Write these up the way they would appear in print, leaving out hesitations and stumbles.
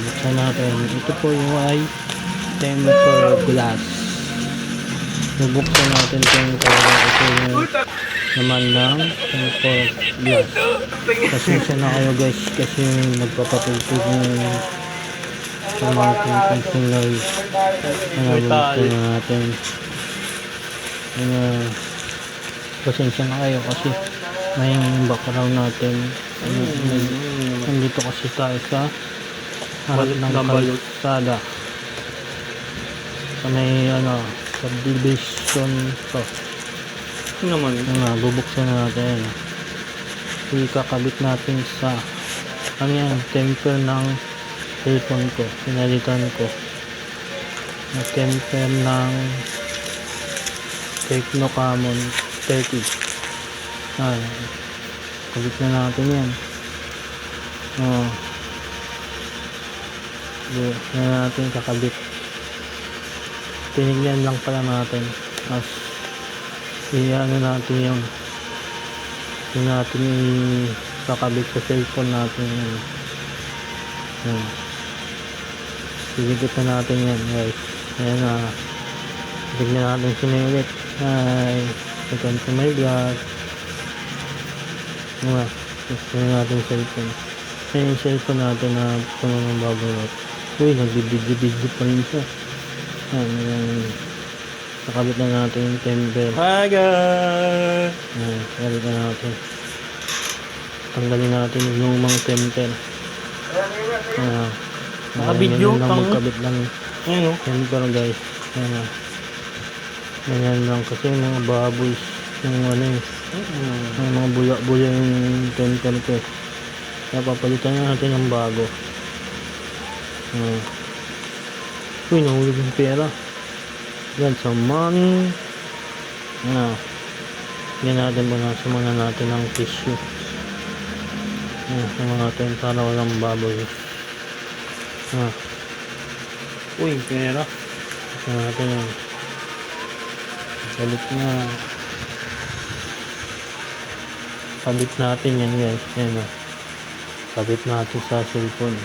buksan natin. Ito po yung ay temper glass. Bubuksan natin kung talagang ito yung naman ng temper glass. Pasensya na kayo guys kasi nagpapatugtog yung pamangkin kong singay. Bubuksan na natin. Pasensya na kayo kasi may background natin. Nandito kasi tayo sa harap ng kalsada. Sa may subdivision to. Naman. Bubuksan na natin. Ikakabit natin sa temper ng cellphone ko. Pinalitan ko. Temper ng Tecno Camon 30. Kabit na natin yan. Na natin kakabit. Tinignan lang pala natin. As natin yung natin kakabit sa cellphone natin. Sigigit na natin yan guys. Ayan na. Tignan natin sinulit. Welcome to my vlog. Gusto natin cellphone. Ayan yung cellphone natin na puno ng bago. Uy, nagbibidyo pa rin siya. Nakabit na natin yung temper. Hi guys! Nakabit na natin. Tanggalin natin yung lumang temper. Naka-video lang pang magkabit lang temper guys. Ganyan lang kasi mga baboy yung mga buya-buya yung temper ko. Kaya papalitan natin ng bago. Uy, nahulog yung pera. Yan, sa money. Yan natin, bunasan muna natin ng tissue. Sama natin para walang baboy. Uy, pera. Sama natin yan. Balik na. Kabit natin yan guys. Yan kabit natin sa cellphone.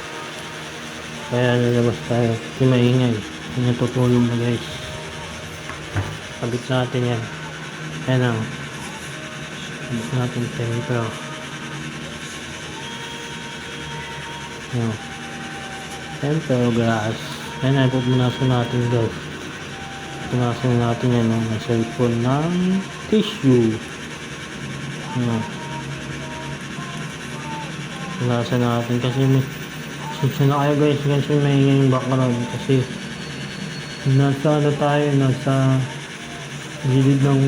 Kaya nalabas tayo. Hindi maingay. Hindi natutulog na guys. Kabit natin yan. Ayan kabit natin temper. Temper glass. Ayan pupunasan natin guys. Pupunasan natin yan ng cellphone ng tissue. Pupunasan natin kasi Sensya na kayo guys kasi may yung background kasi nasa gilid ng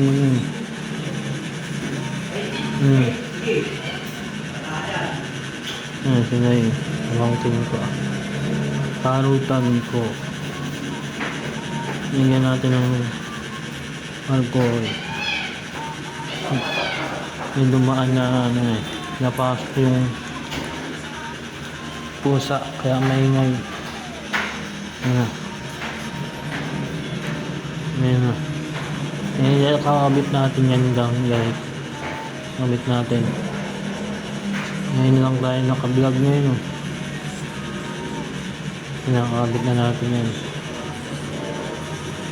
sila yun pamangkin ko karutan ko lagyan natin ng alcohol yung dumaan na napasok yung pusa kaya maingay. Kakabit natin yan lang guys. Kakabit natin. Ngayon lang tayo nakablog ngayon. Kakabit na natin yan.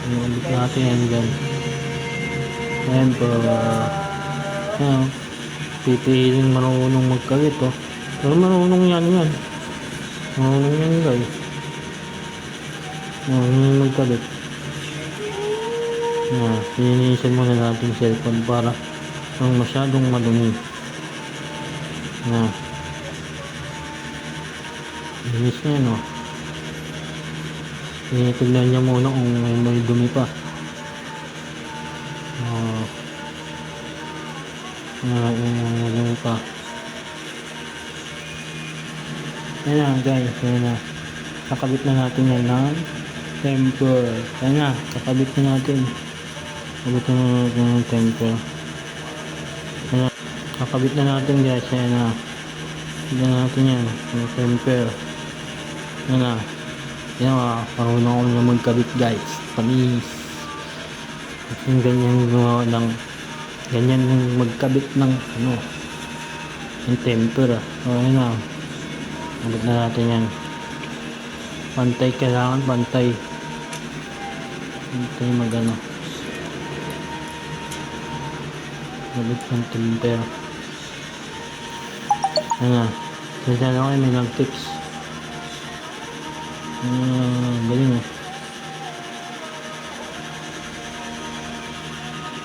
Kakabit natin yan dyan. Ayan po. Pipilin marunong magkabit pero marunong yan. Marunong yan guys. Marunong magkabit. Linisin muna natin yung cellphone para masyadong madumi. Linis na yan Tignan niya muna kung may dumi pa. May dumi pa. Ayan guys, nakabit na natin yan ng temper. Nakabit na natin. Nakabit na natin ng temper. Nakabit na natin guys. Nakabit na natin yan ng temper. Marunong ako na magkabit guys. Panis. Yung ganyan gumawa ng ganyan yung magkabit ng yung temper. Nakabit na natin yan. Pantay, kailangan pantay. Pantay magano. Balik ng timper. Ano, sasya na kayo, may nag-tips. Galing oh.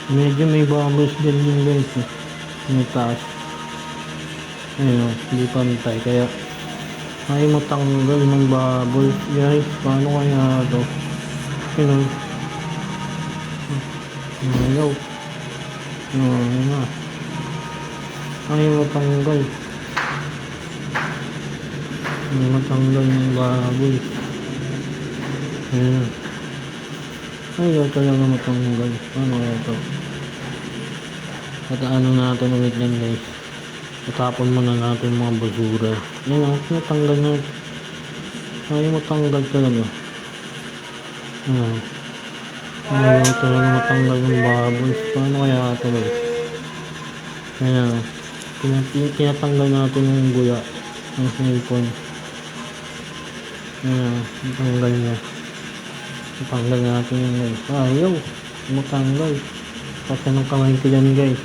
Medyo may bubbles din yung guys eh. May taas. Ayun oh, hindi pantay. Kaya ayaw mo tanggal ng bubbles guys. Paano kaya ito? Yun oh. Ayaw. Ayun na. Ayaw mo tanggal. Ayaw mo tanggal ng bubbles. Ayun. Ayaw talaga matanggal. Paano kaya ito? At ano natin ulit yan guys. Tatapon muna natin mga basura. Yan ang tinatanggal natin. Ayaw matanggal talaga. Ayaw talaga matanggal ng bubbles. Paano kaya ito guys? Ayan. Tinatanggal natin yung gula ng cellphone. Ayan. Natanggal niya. Natanggal natin yung guys. Ayaw. Matanggal. Kasi ng kamay ko dyan guys.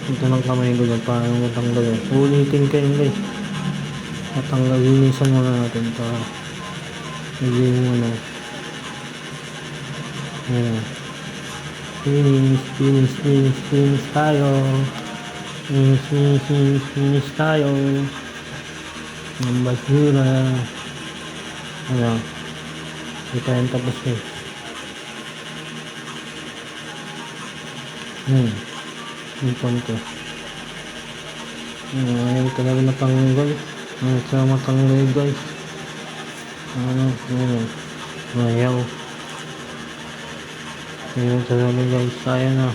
Ito ng kamay ko dyan. Paano matanggal yun? Ulitin kayo guys. Matanggal. Linisan muna natin ito. Naging ano. Ayan. Finish tayo. Finish tayo. Ang basura. Ayan. Hindi pa yan tapos eh. Yung punto. Ayaw talaga matanggal. Ayaw talaga matanggal guys. Ayaw. Ayaw talaga guys. Ayaw na.